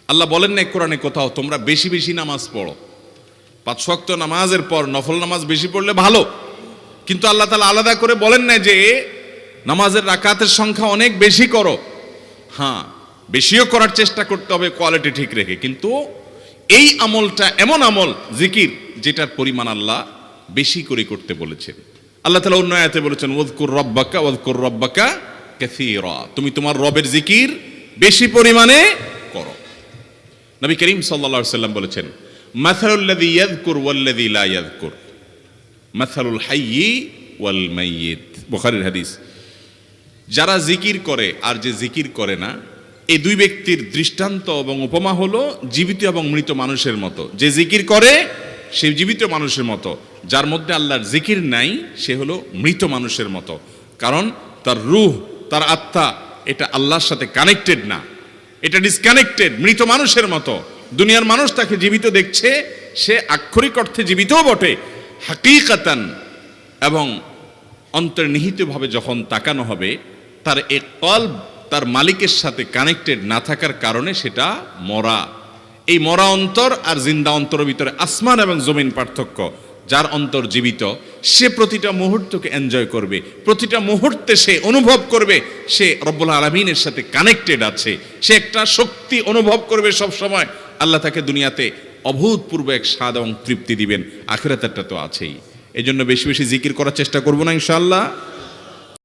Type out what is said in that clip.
আল্লাহ বলেন না কোরআনে কোথাও তোমরা বেশি বেশি নামাজ পড়ো, 5 ওয়াক্ত নামাজের পর নফল নামাজ বেশি পড়লে ভালো, কিন্তু আল্লাহ তাআলা আলাদা করে বলেন না যে নামাজের রাকাতের সংখ্যা অনেক বেশি করো। হ্যাঁ, বেশিও করার চেষ্টা করতে হবে কোয়ালিটি ঠিক রেখে, কিন্তু এই আমলটা এমন আমল জিকির যেটার পরিমাণ আল্লাহ বেশি করে করতে বলেছেন। আল্লাহ তাআলা অন্য আয়াতে বলেছেন ওয়াজকুর রাব্বাকা কাসীরা, তুমি তোমার রবের জিকির বেশি পরিমাণে করো। নবী করিম সাল্লাল্লাহু আলাইহি ওয়াসাল্লাম বলেছেন মাসালুল্লাযী ইয়াযকুর ওয়াল্লাযী লা ইয়াযকুর মাসালুল হাইয়্যি ওয়াল মাইয়িত, বুখারীর হাদিস। যারা জিকির করে আর যে জিকির করে না, এই দুই ব্যক্তির দৃষ্টান্ত এবং উপমা হলো জীবিত এবং মৃত মানুষের মতো। যে জিকির করে সে জীবিত মানুষের মতো, যার মধ্যে আল্লাহর জিকির নাই সে হলো মৃত মানুষের মতো। কারণ তার রূহ, তার আত্মা এটা আল্লাহর সাথে কানেক্টেড না, এটা ডিসকানেক্টেড, মৃত মানুষের মতো। দুনিয়ার মানুষ তাকে জীবিত দেখছে, সে আক্ষরিক অর্থে জীবিতও বটে, হাকিকাতান এবং অন্তর্নিহিতভাবে যখন তাকানো হবে তার এক কলব তার মালিকের সাথে কানেক্টেড না থাকার কারণে সেটা মরা। এই মরা অন্তর আর জিন্দা অন্তরের ভিতরে আসমান এবং জমিন পার্থক্য। যার অন্তর জীবিত সে প্রতিটা মুহূর্তকে এনজয় করবে, প্রতিটা মুহূর্তে সে অনুভব করবে সে রব্বুল আলামিনের সাথে কানেক্টেড আছে, সে একটা শক্তি অনুভব করবে সব সময়। আল্লাহ তাকে দুনিয়াতে অভূতপূর্ব এক স্বাদ এবং তৃপ্তি দিবেন, আখিরাতেরটা তো আছেই। এই জন্য বেশি বেশি জিকির করার চেষ্টা করবো না ইনশাআল্লাহ।